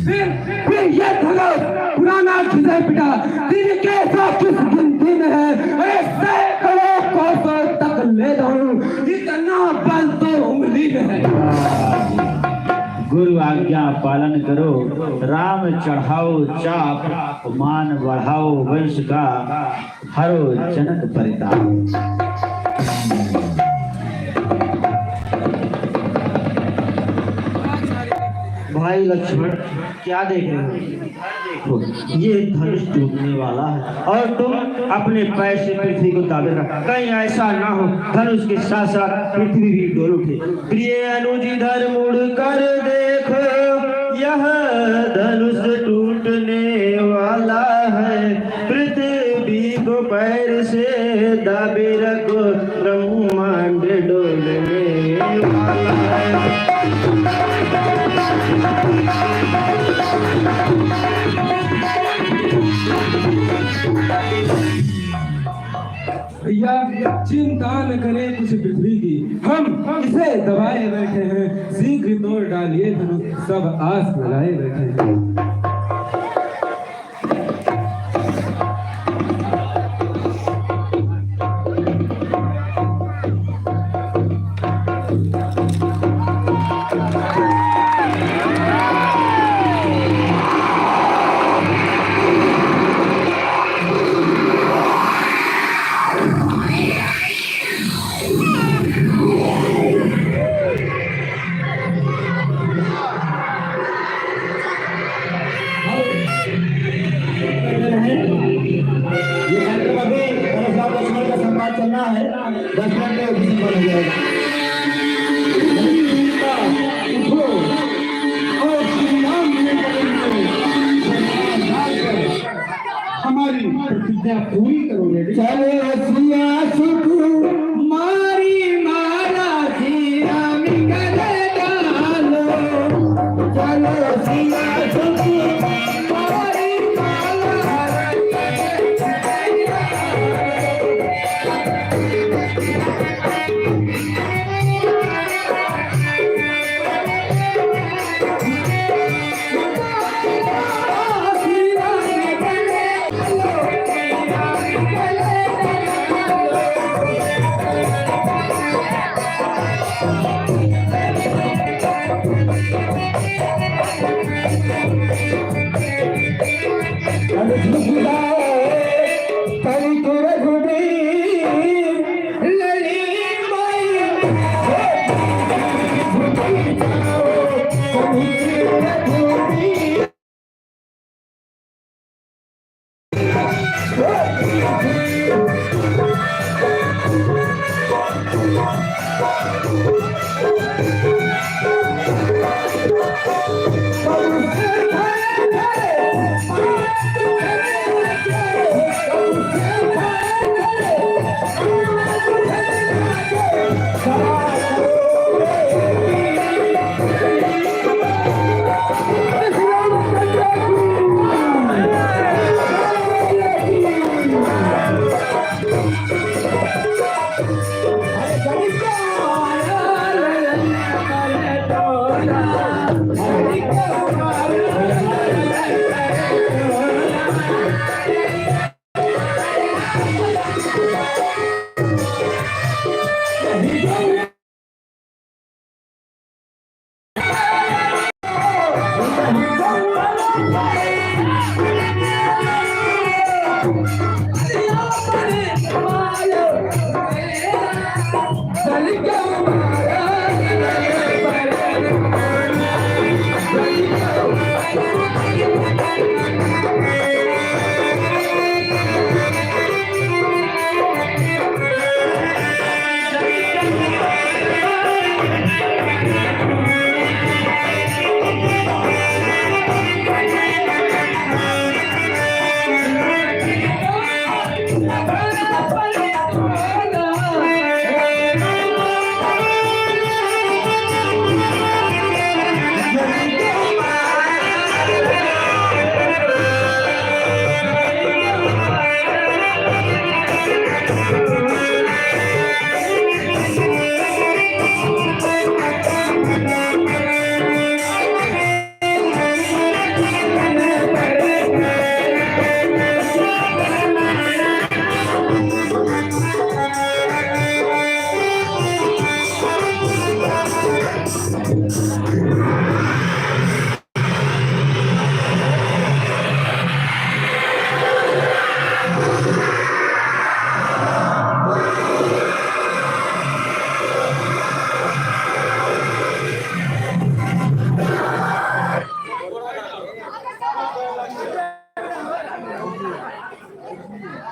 फिर ये धनुष पुराना खिसे पिटा दिन के साथ किस गिनती में है। अरे सैकड़ों कोसों तक ले जाऊं, इतना बल तो उंगली में है। गुरु आज्ञा पालन करो, राम चढ़ाओ चाप, मान बढ़ाओ वंश का, हरो जनक परिताप। भाई लक्ष्मण क्या देख रहे हो? देखो ये धनुष टूटने वाला है और तुम अपने पैर से पृथ्वी को दाबे रखो, कहीं ऐसा ना हो धनुष के साथ साथ पृथ्वी भी डोल उठे। प्रिय अनुज इधर मुड़ कर देखो, यह धनुष टूटने वाला है, पृथ्वी को पैर से दाबे रखो, ब्रह्मांड डोलने वाला है। भैया चिंता न करें कुछ पृथ्वी की, हम इसे दबाए बैठे हैं, शीघ्र तोड़ डालिए धनुष, सब आस लगाए बैठे हैं। चलना है 10 मिनट में ऑफिस बन जाएगा। हमारी प्रतिज्ञा पूरी करोगे। चले रसिया सुख मारी मारा जिया मिगले डालो, चलो रसिया सुख मारी मारा Thank you.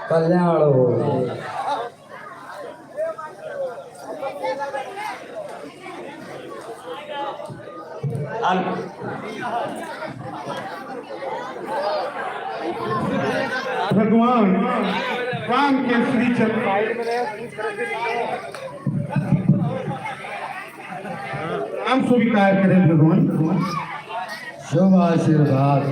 कल्याण हो। भगवान राम के श्री चरण राम स्वीकार करें भगवान। शुभ आशीर्वाद।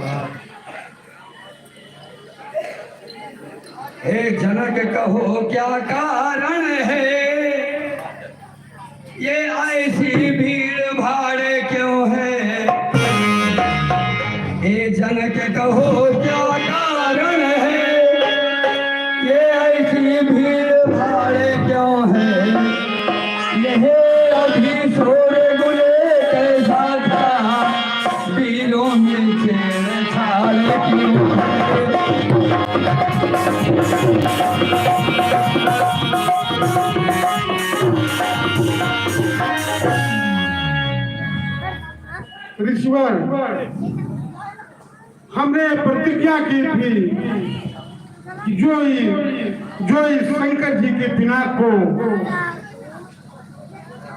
हे जनक कहो क्या कारण है, ये ऐसी भीड़ भाड़ क्यों है। हे जनक कहो क्या कारण है, ये ऐसी भीड़ भाड़ क्यों है। यह अभी शोर गुले कैसा था, वीरों में छेड़छाड़ क्यों है। ऋषिवर, हमने प्रतिज्ञा की थी कि जो इस शंकर जी के पिनाक को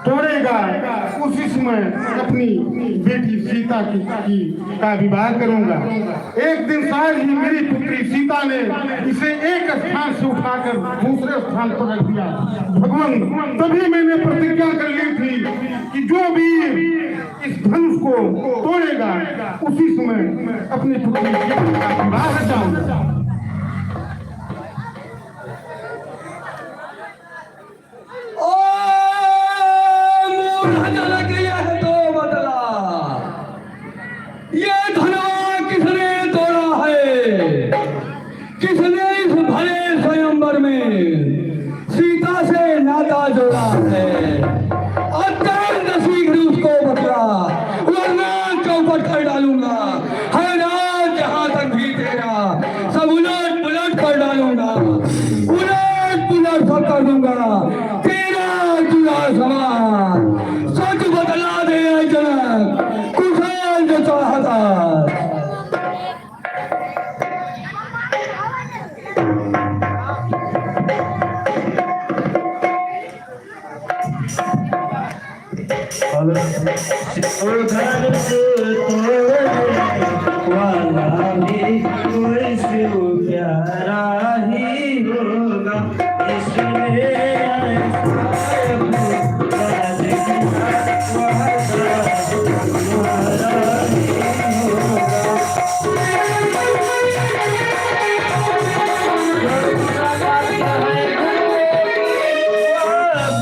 तोड़ेगा उसी समय अपनी बेटी सीता का विवाह करूंगा। एक दिन शायद ही मेरी पुत्री सीता ने इसे एक स्थान से उठाकर दूसरे स्थान पर रख दिया। भगवान, तभी मैंने प्रतिज्ञा कर ली थी कि जो भी इस धनुष को तोड़ेगा उसी समय अपनी पुत्री सीता का विवाह रचाऊंगा। जनक यह तो बदला, ये धनवा किसने तोड़ा है। किसने इस भरे स्वयंवर में सीता से नाता जोड़ा है। अत्यंत शीघ्र उसको बदला, वरना चौपट कर डालूंगा। है राज जहां तक भी तेरा, सब उलट पुलट कर डालूंगा। उलट पुलट सब कर दूंगा, तेरा जुड़ा समान। सच बदला दे जनक, कुशल जो चाहता। वाला भी कोई प्यारा ही होगा, इसलिए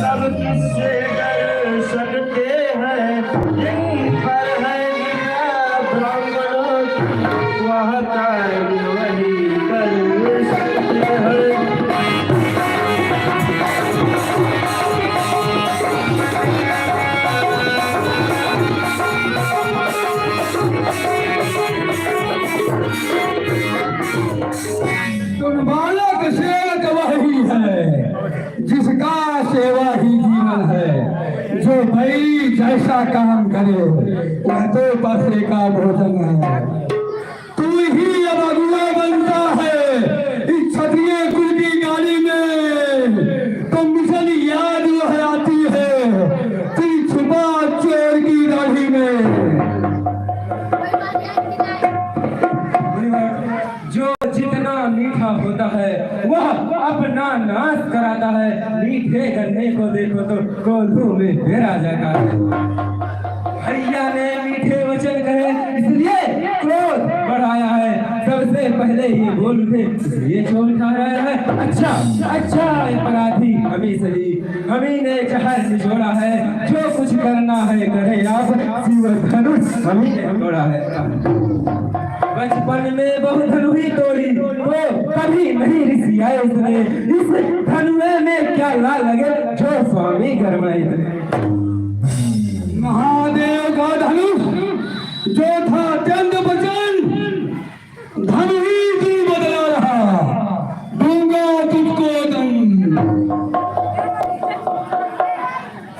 कब किससे डर सकते हैं। जो भाई जैसा काम करे वह तो पैसे का भोजन है। तू ही अब अगुआ बनता है इस क्षत्रिय कुल की गाड़ी में, तो मिशन याद वह आती है तेरी छुपा चोर की दाढ़ी में। जो जितना मीठा होता है वह अपना नाश कराता है। मीठे गन्ने को देखो तो कोल्हू में फेरा जाता है। भैया ने मीठे वचन कहे इसलिए क्रोध बढ़ाया है। सबसे पहले ये बोल उठे ये चोर खा रहा है। अच्छा अपराधी हमी सही, हमी ने जहर निचोड़ा है। जो कुछ करना है करे आप, जीवन धनुष हमी ने तोड़ा है। बचपन में बहुत धनुही तोड़ी तो कभी नहीं रिसियाए इसने। इस धनुए में क्या ला लगे जो स्वामी गरमाए इतने। महादेव का धनुष जो था चंद बचन, धनु ही बदला रहा, दूंगा तुझको दंड।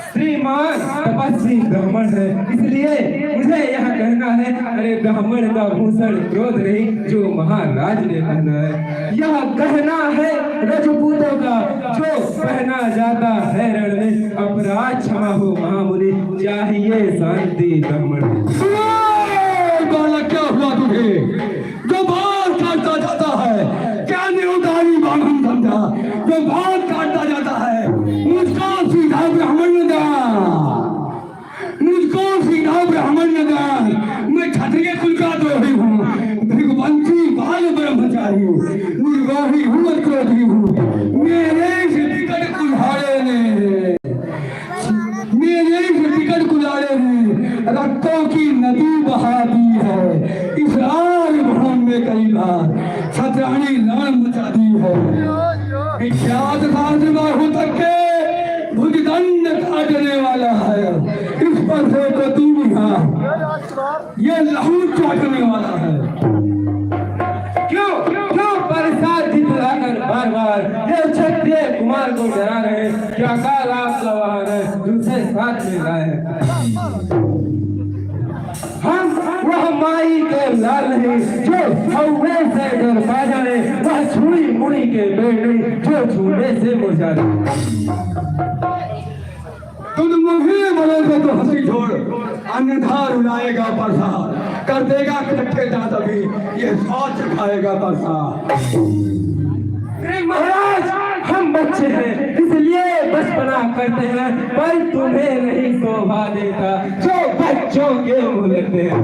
श्रीमान तपस्वी ब्राह्मण है इसलिए मुझे यह कहना है। अरे ब्राह्मण का भूषण क्रोध नहीं जो महाराज ने पहना है। यह कहना है रजपूतों का जो पहना जाता है रण में। अपराध क्षमा हो महामुनि, चाहिए शांति ब्राह्मण। बालक क्या हुआ तुझे जो बाल काटता जाता है? क्या न्यूतानी बामन समझा जो बाल काटता जाता है? मुझको सीधा ब्राह्मण न दान, मुझको सीधा ब्राह्मण न दान। मैं क्षत्रिय कुल का द्रोही हूँ, भृगुवंशी बाल ब्रह्मचारी हूँ, निर्वाही हूँ, क्रोधी हूँ। मेरे से टिकट कुल्हाड़े ने, मेरे से टिकट कुल्हाड़े ने रक्तों की नदी बहा दी है। इस आग भवन में कई बार छत्राणी लाल मचा दी है। विख्यात बाहु तक के भुजदंड काटने वाला है। इस पर से तो तू भी हाँ ये लहू चाटने वाला है। क्यों प्रसाद दिखलाकर बार बार ये क्षत्रिय कुमार को डरा रहे? क्या काला सवार है दूसरे साथ में लाए? हम वह माई के लाल नहीं जो हौवे से डर पा जाए, वह छुई मुड़ी के पेड़ नहीं जो छूने से मुरझा तुम मुझे बोलोगे तो हंसी छोड़, अन्यथा रुलाएगा परसा, कर देगा कट्टे दांत अभी ये सोच खाएगा परसा। महाराज हम बच्चे हैं इसलिए बचपना करते हैं, पर तुम्हें नहीं शोभा देता जो बच्चों के मुंह लेते हैं।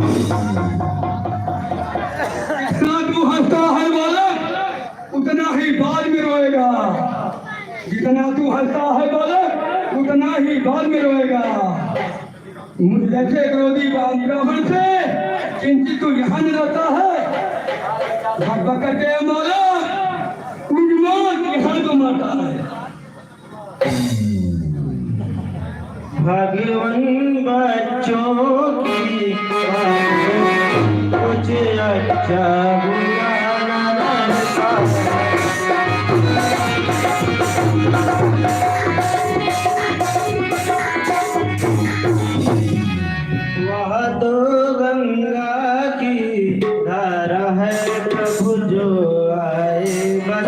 जितना तू हंसता है बालक उतना ही बाद में रोएगा। जितना तू हंसता है बालक उतना ही बाद में रोएगा। मुझ जैसे क्रोधी ब्राह्मण से चिंतित तू यहाँ नहीं रहता है। भगवा करते माला यहाँ तो मारता है। भगवान बच्चों की कुछ अच्छा वह तो गंगा की धारा है प्रभु जो आए बस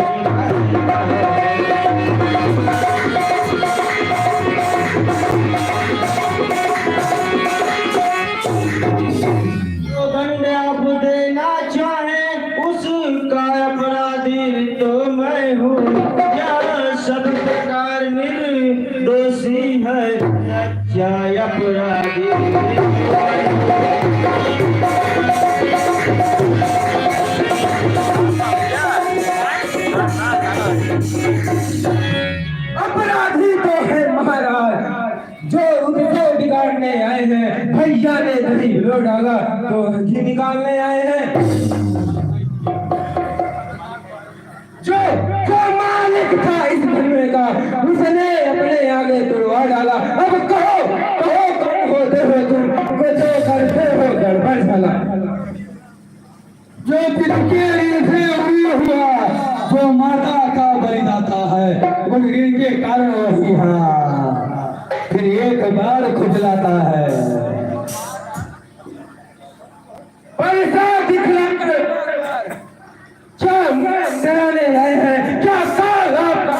अपराधी तो है महाराज जो उनको बिगाड़ने आए हैं। भैया ने दही लो डाला तो घी निकालने आए हैं। जो मालिक था इस धनुए का उसने अपने आगे तुड़वा डाला। अब कहो होते हो तुम जो करते हो गड़बड़ साला। जो किसके लिए हुआ जो माता का बलिदाता है वो इनके कारण हुआ। फिर एक बार खुजलाता है। पैसा दिखलाकर क्या डराने आए हैं, क्या साल आपका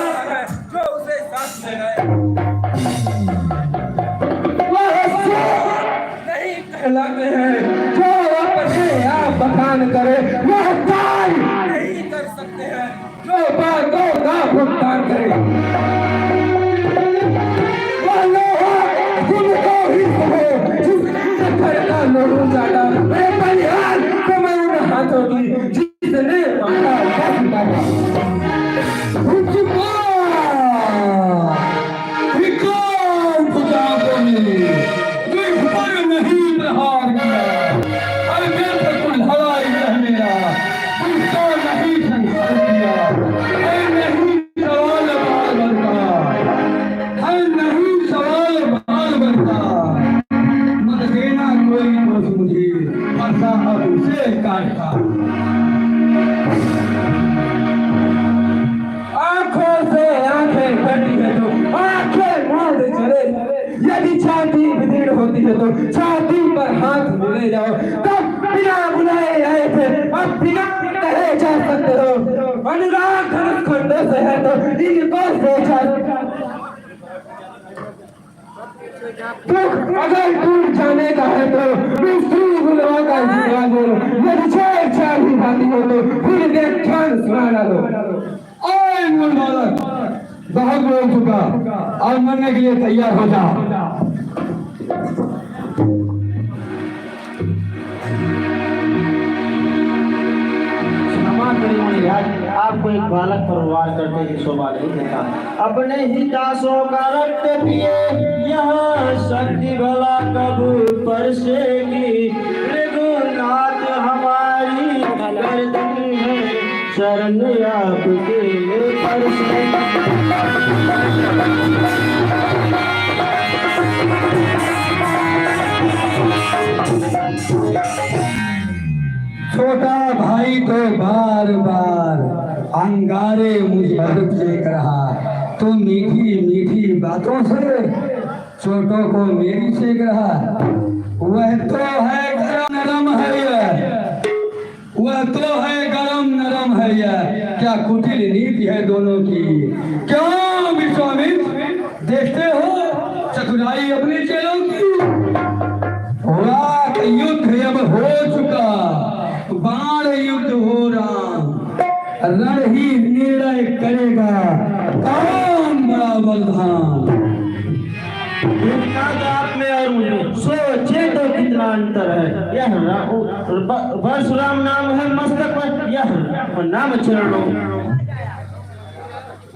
जो उसे साथ ले गए नहीं कहलाते हैं, जो अपने आप बखान करे वह दाई नहीं कर सकते हैं। जो बातों का भुगतान करे वह लोहा जिनको ही कहो जिसने करता नहीं जाता। मैं बलिहान तो मैं उन हाथों की जिसने हमारा साथ काटा। विक्रम खुदा को मिले पर नहीं प्रहार किया। अरे मेरे पर कुल्हाड़ी रह मेरा उसको नहीं संसार किया। है नहीं सवाल बाल बनता, है नहीं सवाल बाल बनता। मत देना कोई दोष मुझे ऐसा अब उसे काटता। आंखों से आंखें कटी है तो आंखें मूंद चले। यदि छाती विदीर्ण होती है तो छाती पर हाथ मिले जाओ। तब बिना बुलाए आए थे, अब बिना कहे जा सकते हो। अनुराग धनुष खंडों से है तो इनको सोचा। दुख अगर टूट जाने का है तो मिस्त्री बुलवा का सुना दो। यदि छेड़छाड़ ही बाती हो तो फिर व्याख्यान सुनाना दो। ओए मूल बालक, बहुत बोल चुका, और मरने के लिए तैयार हो जा। क्षमा करें महाराज, आपको एक बालक पर वार करने की शोभा नहीं देता। अपने ही दासों का रक्त पिए यहाँ शक्ति भला कब परसेगी। रघुनाथ हमारी गर्दन है शरण आपके परसेगी। छोटा भाई तो बार बार अंगारे मुझ पर फेंक रहा। तो मीठी मीठी बातों से छोटों को मेरी सेक रहा। वह तो है गरम नरम है यह, वह तो है गरम नरम है यह। क्या कुटिल नीति है दोनों की। क्यों विश्वामित्र देखते हो चतुराई अपने चेलों की। रात युद्ध अब हो चुका, बाण युद्ध हो रहा। रण ही निर्णय करेगा कौन बड़ा बलवान। इतना तो आप में और मुझे सोचे तो कितना अंतर है। यह परशुराम नाम है मस्तक पर, यह नाम चरणों।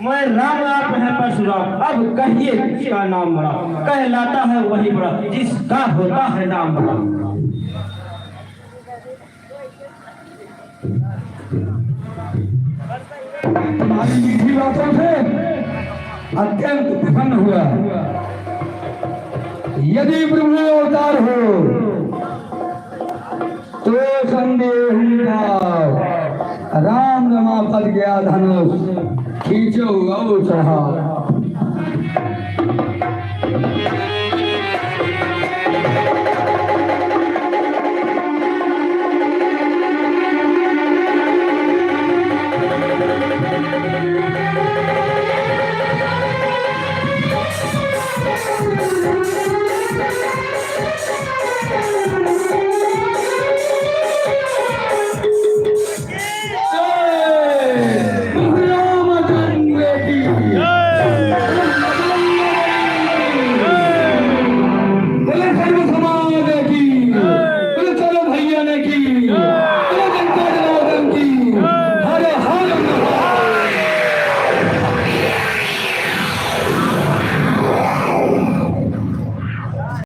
मैं राम, आप है परशुराम। अब कहिए किसका नाम बड़ा। कहलाता है वही बड़ा जिसका होता है नाम बड़ा। तुम्हारी मीठी बातों से अत्यंत प्रसन्न हुआ। यदि प्रभु अवतार हो तो संदेह राम रमापद गया धनुष खींचो और चढ़ाओ।